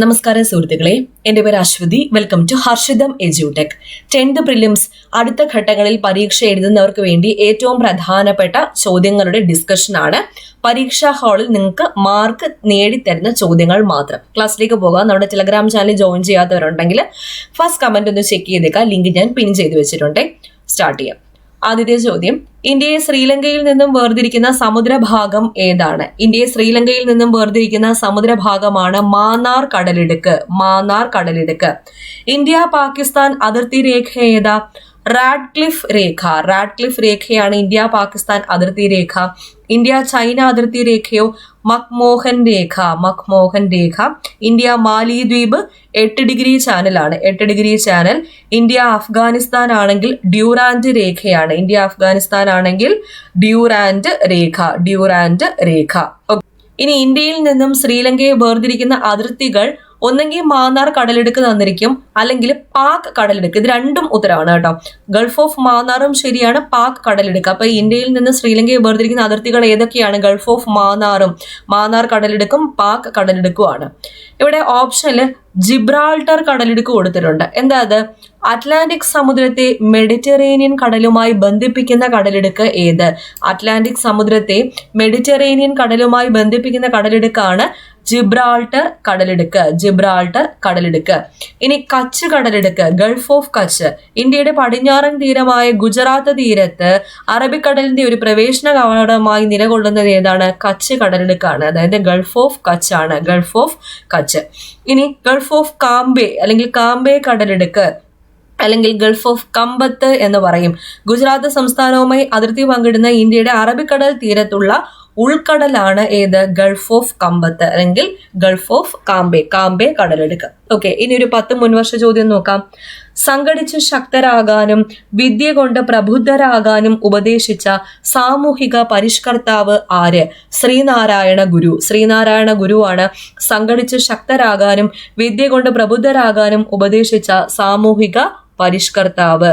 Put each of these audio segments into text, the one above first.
നമസ്കാരം സുഹൃത്തുക്കളെ, എൻ്റെ പേര് അശ്വതി. വെൽക്കം ടു ഹർഷിതം എജ്യൂടെക്. 10th പ്രിലിംസ് അടുത്ത ഘട്ടങ്ങളിൽ പരീക്ഷ എഴുതുന്നവർക്ക് വേണ്ടി ഏറ്റവും പ്രധാനപ്പെട്ട ചോദ്യങ്ങളുടെ ഡിസ്കഷനാണ്. പരീക്ഷാ ഹാളിൽ നിങ്ങൾക്ക് മാർക്ക് നേടിത്തരുന്ന ചോദ്യങ്ങൾ മാത്രം. ക്ലാസ്സിലേക്ക് പോകാം. നമ്മുടെ ടെലഗ്രാം ചാനൽ ജോയിൻ ചെയ്യാത്തവരുണ്ടെങ്കിൽ ഫസ്റ്റ് കമന്റ് ഒന്ന് ചെക്ക് ചെയ്തേക്കാം. ലിങ്ക് ഞാൻ പിൻ ചെയ്ത് വെച്ചിട്ടുണ്ട്. സ്റ്റാർട്ട് ചെയ്യാം. ആദ്യത്തെ ചോദ്യം, ഇന്ത്യയെ ശ്രീലങ്കയിൽ നിന്നും വേർതിരിക്കുന്ന സമുദ്രഭാഗം ഏതാണ്? ഇന്ത്യയെ ശ്രീലങ്കയിൽ നിന്നും വേർതിരിക്കുന്ന സമുദ്രഭാഗമാണ് മാന്നാർ കടലിടുക്ക്. മാന്നാർ കടലിടുക്ക്. ഇന്ത്യ പാകിസ്ഥാൻ അതിർത്തി രേഖ ഏതാ? റാഡ്ക്ലിഫ് രേഖ. റാഡ്ക്ലിഫ് രേഖയാണ് ഇന്ത്യ പാകിസ്ഥാൻ അതിർത്തി രേഖ. ഇന്ത്യ ചൈന അതിർത്തി രേഖയോ? മക്മോഹൻ രേഖ. മക്മോഹൻ രേഖ. ഇന്ത്യ മാലിദ്വീപ് 8 ഡിഗ്രി ചാനലാണ്. 8 ഡിഗ്രി ചാനൽ. ഇന്ത്യ അഫ്ഗാനിസ്ഥാൻ ആണെങ്കിൽ ഡ്യൂറാൻഡ് രേഖയാണ്. ഇന്ത്യ അഫ്ഗാനിസ്ഥാൻ ആണെങ്കിൽ ഡ്യൂറാൻഡ് രേഖ. ഡ്യൂറാൻഡ് രേഖ. ഇനി ഇന്ത്യയിൽ നിന്നും ശ്രീലങ്കയെ വേർതിരിക്കുന്ന അതിർത്തികൾ ഒന്നെങ്കിൽ മാന്നാർ കടലിടുക്ക് തന്നിരിക്കും, അല്ലെങ്കിൽ പാക് കടലിടുക്ക്. ഇത് രണ്ടും ഉത്തരവാണ് കേട്ടോ. ഗൾഫ് ഓഫ് മാന്നാറും ശരിയാണ്, പാക് കടലിടുക്ക്. അപ്പൊ ഇന്ത്യയിൽ നിന്ന് ശ്രീലങ്കയെ വേർതിരിക്കുന്ന അതിർത്തികൾ ഏതൊക്കെയാണ്? ഗൾഫ് ഓഫ് മാന്നാറും, മാന്നാർ കടലിടുക്കും, പാക് കടലിടുക്കുമാണ്. ഇവിടെ ഓപ്ഷനിൽ ജിബ്രാൾട്ടർ കടലിടുക്ക് കൊടുത്തിട്ടുണ്ട്. എന്താ അത്? അറ്റ്ലാന്റിക് സമുദ്രത്തെ മെഡിറ്ററേനിയൻ കടലുമായി ബന്ധിപ്പിക്കുന്ന കടലിടുക്ക് ഏത്? അറ്റ്ലാന്റിക് സമുദ്രത്തെ മെഡിറ്ററേനിയൻ കടലുമായി ബന്ധിപ്പിക്കുന്ന കടലിടുക്കാണ് ജിബ്രാൾട്ടർ കടലിടുക്ക്. ജിബ്രാൾട്ടർ കടലിടുക്ക്. ഇനി കച്ച് കടലിടുക്ക്, ഗൾഫ് ഓഫ് കച്ച്. ഇന്ത്യയുടെ പടിഞ്ഞാറൻ തീരമായ ഗുജറാത്ത് തീരത്ത് അറബിക്കടലിന്റെ ഒരു പ്രവേശന കവാടമായി നിലകൊള്ളുന്നത് ഏതാണ്? കച്ച് കടലിടുക്കാണ്. അതായത് ഗൾഫ് ഓഫ് കച്ച് ആണ്. Gulf of Kutch. ഇനി ഗൾഫ് ഓഫ് കാംബെ അല്ലെങ്കിൽ കാംബെ കടലിടുക്ക്, അല്ലെങ്കിൽ ഗൾഫ് ഓഫ് കമ്പത്ത് എന്ന് പറയും. ഗുജറാത്ത് സംസ്ഥാനവുമായി അതിർത്തി പങ്കിടുന്ന ഇന്ത്യയുടെ അറബിക്കടൽ തീരത്തുള്ള ഉൾക്കടലാണ് ഏത്? ഗൾഫ് ഓഫ് കമ്പത്ത് അല്ലെങ്കിൽ ഗൾഫ് ഓഫ് കാംബെ. കാംബെ കടലെടുക്കുക. ഓക്കെ, ഇനി ഒരു 10 മുൻവർഷ ചോദ്യം നോക്കാം. സംഘടിച്ച് ശക്തരാകാനും വിദ്യ കൊണ്ട് പ്രബുദ്ധരാകാനും ഉപദേശിച്ച സാമൂഹിക പരിഷ്കർത്താവ് ആര്? ശ്രീനാരായണ ഗുരു. ശ്രീനാരായണ ഗുരുവാണ് സംഘടിച്ച് ശക്തരാകാനും വിദ്യ കൊണ്ട് പ്രബുദ്ധരാകാനും ഉപദേശിച്ച സാമൂഹിക പരിഷ്കർത്താവ്.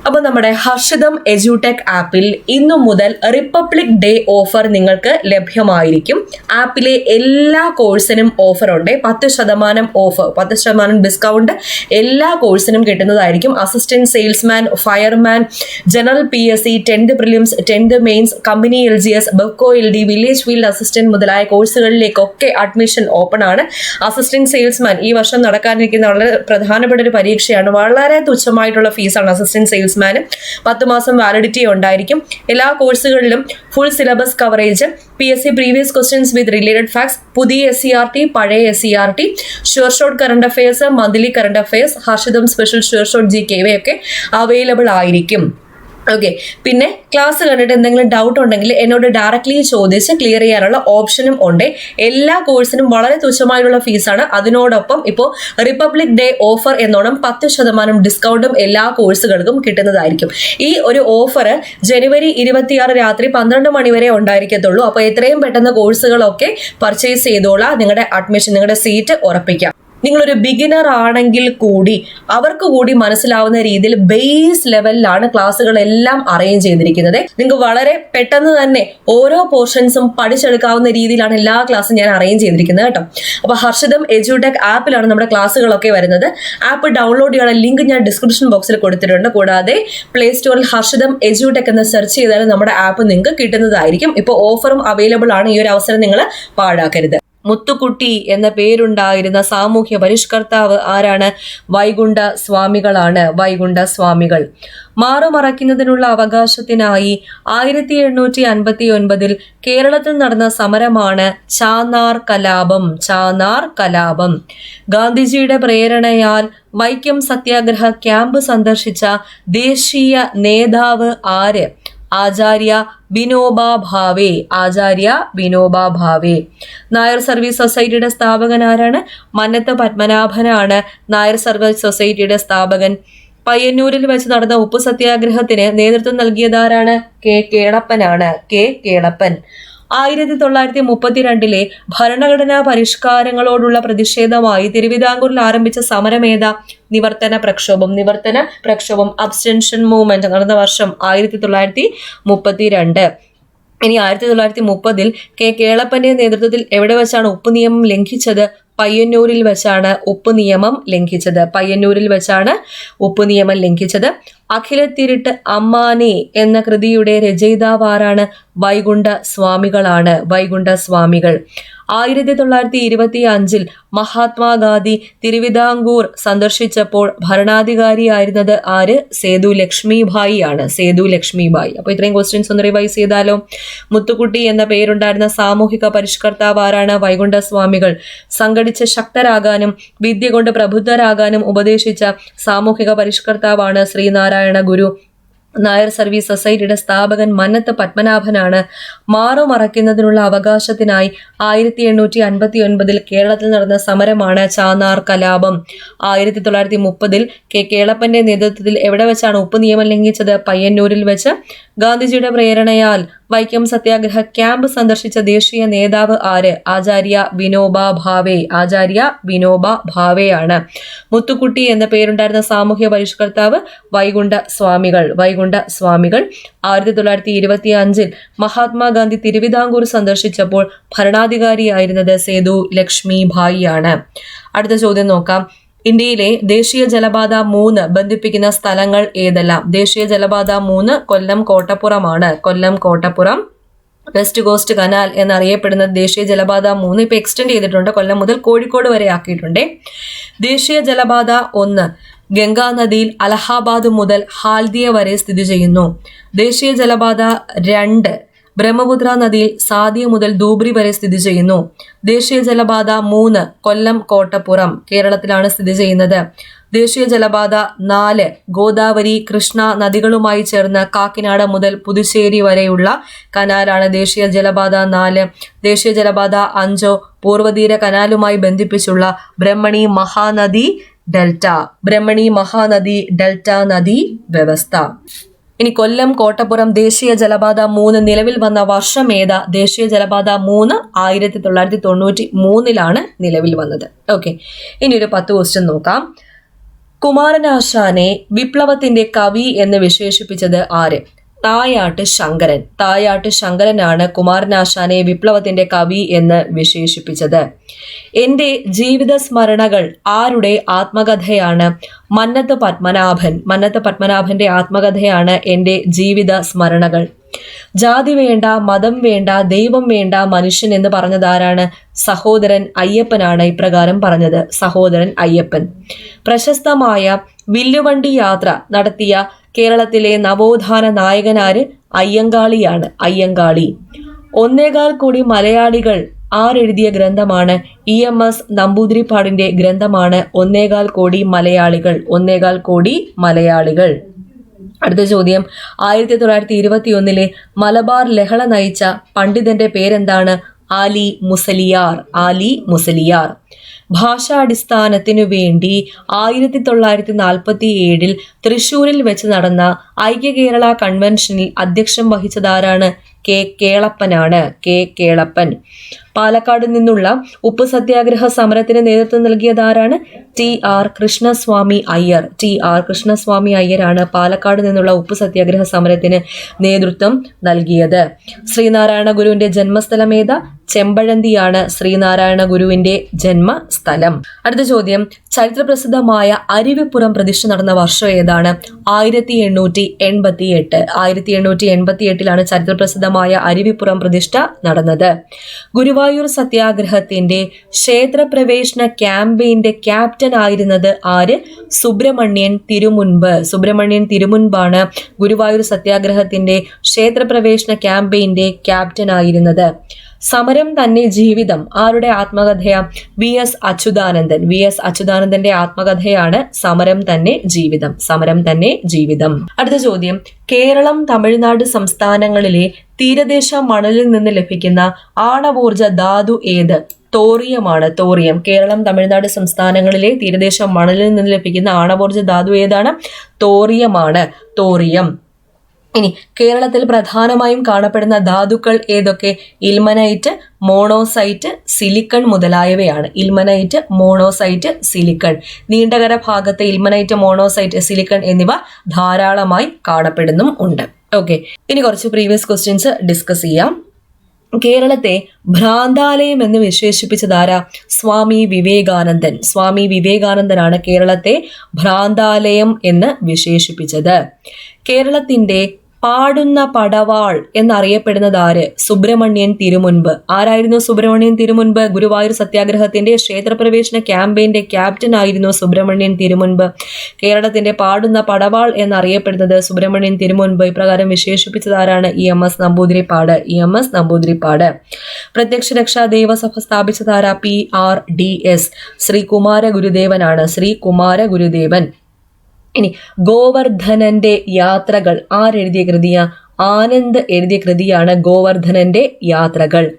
അപ്പോൾ നമ്മുടെ ഹർഷിതം എജ്യൂടെക് ആപ്പിൽ ഇന്നു മുതൽ റിപ്പബ്ലിക് ഡേ ഓഫർ നിങ്ങൾക്ക് ലഭ്യമായിരിക്കും. ആപ്പിലെ എല്ലാ കോഴ്സിനും ഓഫർ ഉണ്ട്. 10% ഓഫർ, 10% ഡിസ്കൗണ്ട് എല്ലാ കോഴ്സിനും കിട്ടുന്നതായിരിക്കും. Assistant salesman, fireman, general PSC, 10th prelims, 10th mains, company LGS, Bevco LD, village field assistant മുതലായ കോഴ്സുകളിലേക്കൊക്കെ അഡ്മിഷൻ ഓപ്പൺ ആണ്. അസിസ്റ്റന്റ് സെയിൽസ്മാൻ ഈ വർഷം നടക്കാനിരിക്കുന്ന വളരെ പ്രധാനപ്പെട്ട ഒരു പരീക്ഷയാണ്. വളരെ തുച്ഛമായിട്ടുള്ള ഫീസാണ് അസിസ്റ്റന്റ് സെയിൽസ്മാൻ. 10 മാസം വാലിഡിറ്റി ഉണ്ടായിരിക്കും. എല്ലാ കോഴ്സുകളിലും full syllabus coverage, PSC previous questions with related facts, പുതിയ SCRT, പഴയ SCRT, sure shot current affairs, monthly current affairs, ഹർഷിതം സ്പെഷ്യൽ ഷുവർ ഷോട്ട് GK ഇവയൊക്കെ അവൈലബിൾ ആയിരിക്കും. ഓക്കെ, പിന്നെ ക്ലാസ് കണ്ടിട്ട് എന്തെങ്കിലും ഡൗട്ട് ഉണ്ടെങ്കിൽ എന്നോട് ഡയറക്റ്റ്ലി ചോദിച്ച് ക്ലിയർ ചെയ്യാനുള്ള ഓപ്ഷനും ഉണ്ട്. എല്ലാ കോഴ്സിനും വളരെ തുച്ഛമായിട്ടുള്ള ഫീസാണ്. അതിനോടൊപ്പം ഇപ്പോൾ റിപ്പബ്ലിക് ഡേ ഓഫർ എന്നോണം 10% ഡിസ്കൗണ്ടും എല്ലാ കോഴ്സുകൾക്കും കിട്ടുന്നതായിരിക്കും. ഈ ഒരു ഓഫർ ജനുവരി 26 രാത്രി 12 മണി വരെ ഉണ്ടായിരിക്കത്തുള്ളൂ. അപ്പോൾ എത്രയും പെട്ടെന്ന് കോഴ്സുകളൊക്കെ പർച്ചേസ് ചെയ്തോളാം. നിങ്ങളുടെ അഡ്മിഷൻ, നിങ്ങളുടെ സീറ്റ് ഉറപ്പിക്കാം. നിങ്ങളൊരു ബിഗിനർ ആണെങ്കിൽ കൂടി അവർക്ക് കൂടി മനസ്സിലാവുന്ന രീതിയിൽ ബേസ് ലെവലിലാണ് ക്ലാസ്സുകളെല്ലാം അറേഞ്ച് ചെയ്തിരിക്കുന്നത്. നിങ്ങൾക്ക് വളരെ പെട്ടെന്ന് തന്നെ ഓരോ പോർഷൻസും പഠിച്ചെടുക്കാവുന്ന രീതിയിലാണ് എല്ലാ ക്ലാസ്സും ഞാൻ അറേഞ്ച് ചെയ്തിരിക്കുന്നത് കേട്ടോ. അപ്പോൾ ഹർഷിതം എജ്യൂടെക് ആപ്പിലാണ് നമ്മുടെ ക്ലാസ്സുകളൊക്കെ വരുന്നത്. ആപ്പ് ഡൗൺലോഡ് ചെയ്യാനുള്ള ലിങ്ക് ഞാൻ ഡിസ്ക്രിപ്ഷൻ ബോക്സിൽ കൊടുത്തിട്ടുണ്ട്. കൂടാതെ പ്ലേ സ്റ്റോറിൽ ഹർഷിതം എജ്യൂടെക് എന്ന് സെർച്ച് ചെയ്താൽ നമ്മുടെ ആപ്പ് നിങ്ങൾക്ക് കിട്ടുന്നതായിരിക്കും. ഇപ്പോൾ ഓഫറും അവൈലബിൾ ആണ്. ഈ ഒരു അവസരം നിങ്ങൾ പാഴാക്കരുത്. മുത്തുക്കുട്ടി എന്ന പേരുണ്ടായിരുന്ന സാമൂഹ്യ പരിഷ്കർത്താവ് ആരാണ്? വൈകുണ്ഠ സ്വാമികളാണ്. വൈകുണ്ഠ സ്വാമികൾ. മാറുമറയ്ക്കുന്നതിനുള്ള അവകാശത്തിനായി 1859 കേരളത്തിൽ നടന്ന സമരമാണ് ചാന്നാർ കലാപം. ചാന്നാർ കലാപം. ഗാന്ധിജിയുടെ പ്രേരണയാൽ വൈക്കം സത്യാഗ്രഹ ക്യാമ്പ് സന്ദർശിച്ച ദേശീയ നേതാവ് ആര്? ആചാര്യ വിനോബ ഭാവെ. ആചാര്യ വിനോബ ഭാവെ. നായർ സർവീസ് സൊസൈറ്റിയുടെ സ്ഥാപകൻ ആരാണ്? മന്നത്ത് പത്മനാഭനാണ് നായർ സർവീസ് സൊസൈറ്റിയുടെ സ്ഥാപകൻ. പയ്യന്നൂരിൽ വെച്ച് നടന്ന ഉപ്പു സത്യാഗ്രഹത്തിന് നേതൃത്വം നൽകിയതാരാണ്? K. കേളപ്പനാണ്. K. കേളപ്പൻ. 1932 ഭരണഘടനാ പരിഷ്കാരങ്ങളോടുള്ള പ്രതിഷേധമായി തിരുവിതാംകൂറിൽ ആരംഭിച്ച സമരമേതാ? നിവർത്തന പ്രക്ഷോഭം. നിവർത്തന പ്രക്ഷോഭം, അബ്സ്റ്റൻഷൻ മൂവ്മെന്റ് നടന്ന വർഷം 1932. ഇനി 1930 കെ കേളപ്പന്റെ നേതൃത്വത്തിൽ എവിടെ വെച്ചാണ് ഉപ്പ് നിയമം ലംഘിച്ചത്? പയ്യന്നൂരിൽ വെച്ചാണ് ഉപ്പ് നിയമം ലംഘിച്ചത്? പയ്യന്നൂരിൽ വെച്ചാണ് ഉപ്പ് നിയമം ലംഘിച്ചത്. അഖിലത്തിരുട്ട് അമ്മാനെ എന്ന കൃതിയുടെ രചയിതാവ് ആരാണ്? വൈകുണ്ഠ സ്വാമികളാണ്. വൈകുണ്ഠ സ്വാമികൾ. 1925 മഹാത്മാഗാന്ധി തിരുവിതാംകൂർ സന്ദർശിച്ചപ്പോൾ ഭരണാധികാരിയായിരുന്നത് ആര്? സേതു ലക്ഷ്മിഭായി ആണ്. സേതു ലക്ഷ്മിഭായി. അപ്പൊ ഇത്രയും ക്വസ്റ്റ്യൻസ് ഒന്ന് റിവൈസ് ചെയ്താലോ? മുത്തുക്കുട്ടി എന്ന പേരുണ്ടായിരുന്ന സാമൂഹിക പരിഷ്കർത്താവ് ആരാണ്? വൈകുണ്ഠ സ്വാമികൾ. സംഘടിച്ച് ശക്തരാകാനും വിദ്യ കൊണ്ട് പ്രബുദ്ധരാകാനും ഉപദേശിച്ച സാമൂഹിക പരിഷ്കർത്താവാണ് ശ്രീനാരായണ ഗുരു. നായർ സർവീസ് സൊസൈറ്റിയുടെ സ്ഥാപകൻ മന്നത്ത് പത്മനാഭനാണ്. മാറുമറയ്ക്കുന്നതിനുള്ള അവകാശത്തിനായി 1859 കേരളത്തിൽ നടന്ന സമരമാണ് ചാന്നാർ കലാപം. 1930 കെ കേളപ്പന്റെ നേതൃത്വത്തിൽ എവിടെ വെച്ചാണ് ഉപ്പ് നിയമം ലംഘിച്ചത്? പയ്യന്നൂരിൽ വെച്ച്. ഗാന്ധിജിയുടെ പ്രേരണയാൽ വൈക്കം സത്യാഗ്രഹ ക്യാമ്പ് സന്ദർശിച്ച ദേശീയ നേതാവ് ആര്? ആചാര്യ വിനോബ ഭാവെ. ആചാര്യ വിനോബ ഭാവെയാണ്. മുത്തുക്കുട്ടി എന്ന പേരുണ്ടായിരുന്ന സാമൂഹ്യ പരിഷ്കർത്താവ് വൈകുണ്ഠ സ്വാമികൾ. വൈകുണ്ഠ സ്വാമികൾ. 1925 മഹാത്മാഗാന്ധി തിരുവിതാംകൂർ സന്ദർശിച്ചപ്പോൾ ഭരണാധികാരിയായിരുന്നത് സേതു ലക്ഷ്മിഭായി ആണ്. അടുത്ത ചോദ്യം നോക്കാം. ഇന്ത്യയിലെ ദേശീയ ജലപാത 3 ബന്ധിപ്പിക്കുന്ന സ്ഥലങ്ങൾ ഏതെല്ലാം? ദേശീയ ജലപാത 3 കൊല്ലം കോട്ടപ്പുറമാണ്. കൊല്ലം കോട്ടപ്പുറം. വെസ്റ്റ് കോസ്റ്റ് കനാൽ എന്നറിയപ്പെടുന്ന ദേശീയ ജലപാത 3 ഇപ്പൊ എക്സ്റ്റെൻഡ് ചെയ്തിട്ടുണ്ട്. കൊല്ലം മുതൽ കോഴിക്കോട് വരെ ആക്കിയിട്ടുണ്ട്. ദേശീയ ജലപാത 1 ഗംഗാ നദിയിൽ അലഹാബാദ് മുതൽ ഹാൽദിയ വരെ സ്ഥിതി ചെയ്യുന്നു. ദേശീയ ജലപാത 2 ബ്രഹ്മപുത്ര നദിയിൽ സാദിയ മുതൽ ധൂബ്രി വരെ സ്ഥിതി ചെയ്യുന്നു. ദേശീയ ജലപാത 3 കൊല്ലം കോട്ടപ്പുറം കേരളത്തിലാണ് സ്ഥിതി ചെയ്യുന്നത്. ദേശീയ ജലപാത 4 ഗോദാവരി കൃഷ്ണ നദികളുമായി ചേർന്ന് കാക്കിനാട് മുതൽ പുതുശ്ശേരി വരെയുള്ള കനാലാണ് ദേശീയ ജലപാത 4. ദേശീയ ജലപാത 5 പൂർവ്വതീര കനാലുമായി ബന്ധിപ്പിച്ചുള്ള ബ്രഹ്മണി മഹാനദി ഡെൽറ്റ. ബ്രഹ്മണി മഹാനദി ഡെൽറ്റ നദി വ്യവസ്ഥ. ഇനി കൊല്ലം കോട്ടപ്പുറം ദേശീയ ജലപാത 3 നിലവിൽ വന്ന വർഷം ഏതാ? ദേശീയ ജലപാത 3 1993 നിലവിൽ വന്നത്. ഓക്കെ, ഇനി ഒരു 10 ക്വസ്റ്റ്യൻ നോക്കാം. കുമാരനാശാനെ വിപ്ലവത്തിന്റെ കവി എന്ന് വിശേഷിപ്പിച്ചത് ആര്? തായാട്ട് ശങ്കരൻ. തായാട്ട് ശങ്കരനാണ് കുമാരനാശാനെ വിപ്ലവത്തിന്റെ കവി എന്ന് വിശേഷിപ്പിച്ചത്. എന്റെ ജീവിത സ്മരണകൾ ആരുടെ ആത്മകഥയാണ്? മന്നത്ത് പത്മനാഭൻ. മന്നത്ത് പത്മനാഭന്റെ ആത്മകഥയാണ് എന്റെ ജീവിത സ്മരണകൾ. ജാതി വേണ്ട, മതം വേണ്ട, ദൈവം വേണ്ട, മനുഷ്യൻ എന്ന് പറഞ്ഞതാരാണ്? സഹോദരൻ അയ്യപ്പനാണ് ഇപ്രകാരം പറഞ്ഞത്. സഹോദരൻ അയ്യപ്പൻ. പ്രശസ്തമായ വില്ലുവണ്ടി യാത്ര നടത്തിയ കേരളത്തിലെ നവോത്ഥാന നായകനാര്? അയ്യങ്കാളിയാണ്. അയ്യങ്കാളി. 1.25 കോടി മലയാളികൾ ആരെഴുതിയ ഗ്രന്ഥമാണ്? EMS നമ്പൂതിരിപ്പാടിന്റെ ഗ്രന്ഥമാണ് 1.25 കോടി മലയാളികൾ. 1.25 കോടി മലയാളികൾ. അടുത്ത ചോദ്യം. 1921 മലബാർ ലഹള നയിച്ച പണ്ഡിതന്റെ പേരെന്താണ്? ആലി മുസലിയാർ. ആലി മുസലിയാർ. ഭാഷാടിസ്ഥാനത്തിനു വേണ്ടി 1947 തൃശൂരിൽ വെച്ച് നടന്ന ഐക്യ കേരള കൺവെൻഷനിൽ അധ്യക്ഷം വഹിച്ചതാരാണ്? കെ കേളപ്പനാണ്. കെ കേളപ്പൻ. പാലക്കാട് നിന്നുള്ള ഉപ്പ് സത്യാഗ്രഹ സമരത്തിന് നേതൃത്വം നൽകിയതാരാണ്? TR കൃഷ്ണസ്വാമി അയ്യർ. TR കൃഷ്ണസ്വാമി അയ്യരാണ് പാലക്കാട് നിന്നുള്ള ഉപ്പ് സത്യാഗ്രഹ സമരത്തിന് നേതൃത്വം നൽകിയത്. ശ്രീനാരായണ ഗുരുവിന്റെ ജന്മസ്ഥലം ഏതാ? ചെമ്പഴന്തിയാണ് ശ്രീനാരായണ ഗുരുവിന്റെ ജന്മസ്ഥലം. അടുത്ത ചോദ്യം. ചരിത്രപ്രസിദ്ധമായ അരുവിപ്പുറം പ്രതിഷ്ഠ നടന്ന വർഷം ഏതാണ്? 1888. 1888 ചരിത്രപ്രസിദ്ധമായ അരുവിപ്പുറം പ്രതിഷ്ഠ നടന്നത്. ഗുരുവായൂർ സത്യാഗ്രഹത്തിന്റെ ക്ഷേത്രപ്രവേശന ക്യാമ്പയിന്റെ ക്യാപ്റ്റൻ ആയിരുന്നത് ആര്? സുബ്രഹ്മണ്യൻ തിരുമുൻപ്. സുബ്രഹ്മണ്യൻ തിരുമുൻപാണ് ഗുരുവായൂർ സത്യാഗ്രഹത്തിന്റെ ക്ഷേത്രപ്രവേശന ക്യാമ്പയിന്റെ ക്യാപ്റ്റൻ ആയിരുന്നത്. സമരം തന്നെ ജീവിതം ആരുടെ ആത്മകഥയാ? VS അച്യുതാനന്ദൻ. VS അച്യുതാനന്ദന്റെ ആത്മകഥയാണ് സമരം തന്നെ ജീവിതം. സമരം തന്നെ ജീവിതം. അടുത്ത ചോദ്യം. കേരളം തമിഴ്നാട് സംസ്ഥാനങ്ങളിലെ തീരദേശ മണലിൽ നിന്ന് ലഭിക്കുന്ന ആണവോർജ ധാതു ഏത്? തോറിയമാണ്. തോറിയം. കേരളം തമിഴ്നാട് സംസ്ഥാനങ്ങളിലെ തീരദേശ മണലിൽ നിന്ന് ലഭിക്കുന്ന ആണവോർജ ധാതു ഏതാണ്? തോറിയമാണ്. തോറിയം. ഇനി കേരളത്തിൽ പ്രധാനമായും കാണപ്പെടുന്ന ധാതുക്കൾ ഏതൊക്കെ? ഇൽമനൈറ്റ്, മോണോസൈറ്റ്, സിലിക്കൺ മുതലായവയാണ്. Ilmenite, monazite, silicon. നീണ്ടകര ഭാഗത്ത് ഇൽമനൈറ്റ്, മോണോസൈറ്റ്, സിലിക്കൺ എന്നിവ ധാരാളമായി കാണപ്പെടുന്നും ഉണ്ട്. ഓക്കെ, ഇനി കുറച്ച് പ്രീവിയസ് ക്വസ്റ്റ്യൻസ് ഡിസ്കസ് ചെയ്യാം. കേരളത്തെ ഭ്രാന്താലയം എന്ന് വിശേഷിപ്പിച്ചതാരാ? സ്വാമി വിവേകാനന്ദൻ. സ്വാമി വിവേകാനന്ദനാണ് കേരളത്തെ ഭ്രാന്താലയം എന്ന് വിശേഷിപ്പിച്ചത്. കേരളത്തിന്റെ പാടുന്ന പടവാൾ എന്നറിയപ്പെടുന്നത് ആര്? സുബ്രഹ്മണ്യൻ തിരുമുൻപ്. ആരായിരുന്നു സുബ്രഹ്മണ്യൻ തിരുമുൻപ്? ഗുരുവായൂർ സത്യാഗ്രഹത്തിന്റെ ക്ഷേത്രപ്രവേശന ക്യാമ്പയിന്റെ ക്യാപ്റ്റൻ ആയിരുന്നു സുബ്രഹ്മണ്യൻ തിരുമുൻപ്. കേരളത്തിന്റെ പാടുന്ന പടവാൾ എന്നറിയപ്പെടുന്നത് സുബ്രഹ്മണ്യൻ തിരുമുൻപ്. ഇപ്രകാരം വിശേഷിപ്പിച്ചത് ആരാണ്? EMS നമ്പൂതിരിപ്പാട്. EMS നമ്പൂതിരിപ്പാട്. പ്രത്യക്ഷ രക്ഷാ ദേവസഭ സ്ഥാപിച്ചതാരാ? PRDS. ശ്രീ കുമാര ഗുരുദേവനാണ്. ശ്രീ കുമാര ഗുരുദേവൻ. ഇനി ഗോവർദ്ധനന്റെ യാത്രകൾ ആരെഴുതിയ കൃതിയാ? ആനന്ദ് എഴുതിയ കൃതിയാണ് ഗോവർദ്ധനന്റെ യാത്രകൾ.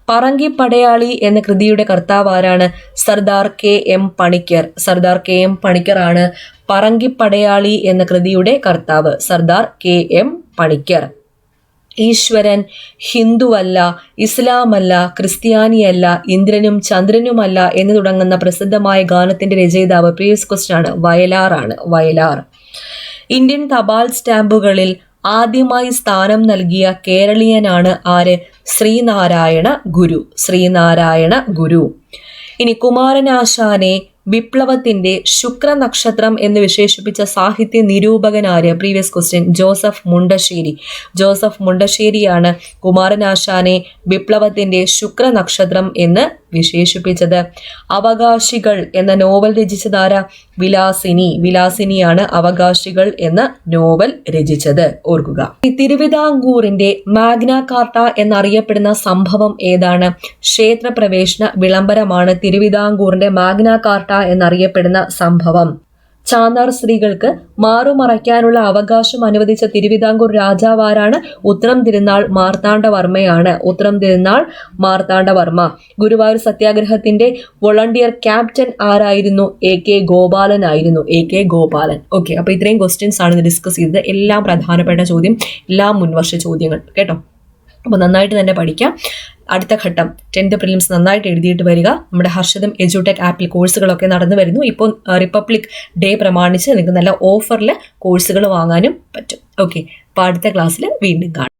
പറങ്കിപ്പടയാളി എന്ന കൃതിയുടെ കർത്താവ് ആരാണ്? സർദാർ KM പണിക്കർ. സർദാർ KM പണിക്കർ ആണ് പറങ്കിപ്പടയാളി എന്ന കൃതിയുടെ കർത്താവ്. സർദാർ KM പണിക്കർ. ഈശ്വരൻ ഹിന്ദുവല്ല, ഇസ്ലാമല്ല, ക്രിസ്ത്യാനിയല്ല, ഇന്ദ്രനും ചന്ദ്രനുമല്ല എന്ന് തുടങ്ങുന്ന പ്രസിദ്ധമായ ഗാനത്തിന്റെ രചയിതാവ് പ്രീവിയസ് ക്വസ്റ്റ്യൻ ആണ്, വയലാറാണ്. വയലാർ. ഇന്ത്യൻ തപാൽ സ്റ്റാമ്പുകളിൽ ആദ്യമായി സ്ഥാനം നൽകിയ കേരളീയനാണ് ആര്? ശ്രീനാരായണ ഗുരു. ശ്രീനാരായണ ഗുരു. ഇനി കുമാരനാശാനെ വിപ്ലവത്തിന്റെ ശുക്രനക്ഷത്രം എന്ന് വിശേഷിപ്പിച്ച സാഹിത്യ നിരൂപകനാര്? Previous question, Joseph Mundassery. ജോസഫ് മുണ്ടശ്ശേരിയാണ് കുമാരനാശാനെ വിപ്ലവത്തിന്റെ ശുക്രനക്ഷത്രം എന്ന് വിശേഷിപ്പിച്ചത്. അവകാശികൾ എന്ന നോവൽ രചിച്ചതാരാ? വിലാസിനി. വിലാസിനിയാണ് അവകാശികൾ എന്ന നോവൽ രചിച്ചത്. ഓർക്കുക. തിരുവിതാംകൂറിന്റെ മാഗ്ന കാർട്ട എന്നറിയപ്പെടുന്ന സംഭവം ഏതാണ്? ക്ഷേത്രപ്രവേശന വിളംബരമാണ് തിരുവിതാംകൂറിന്റെ മാഗ്ന കാർട്ട എന്നറിയപ്പെടുന്ന സംഭവം. ചാന്നാർ സ്ത്രീകൾക്ക് മാറുമറയ്ക്കാനുള്ള അവകാശം അനുവദിച്ച തിരുവിതാംകൂർ രാജാവാരാണ്? ഉത്രം തിരുനാൾ മാർത്താണ്ഡവർമ്മയാണ്. ഉത്രം തിരുനാൾ മാർത്താണ്ഡവർമ്മ. ഗുരുവായൂർ സത്യാഗ്രഹത്തിന്റെ വോളണ്ടിയർ ക്യാപ്റ്റൻ ആരായിരുന്നു? AK ഗോപാലൻ ആയിരുന്നു. AK ഗോപാലൻ. ഓക്കെ, അപ്പൊ ഇത്രയും ക്വസ്റ്റ്യൻസ് ആണ് ഡിസ്കസ് ചെയ്തത്. എല്ലാം പ്രധാനപ്പെട്ട ചോദ്യം, എല്ലാം മുൻവർഷ ചോദ്യങ്ങൾ കേട്ടോ. അപ്പോൾ നന്നായിട്ട് തന്നെ പഠിക്കാം. അടുത്ത ഘട്ടം 10th പ്രിലിംസ് നന്നായിട്ട് എഴുതിയിട്ട് വരിക. നമ്മുടെ ഹർഷിതം എജ്യൂടെക് ആപ്പിൽ കോഴ്സുകളൊക്കെ നടന്നു വരുന്നു. ഇപ്പോൾ റിപ്പബ്ലിക് ഡേ പ്രമാണിച്ച് നിങ്ങൾക്ക് നല്ല ഓഫറിൽ കോഴ്സുകൾ വാങ്ങാനും പറ്റും. ഓക്കെ, അപ്പോൾ അടുത്ത ക്ലാസ്സിൽ വീണ്ടും കാണാം.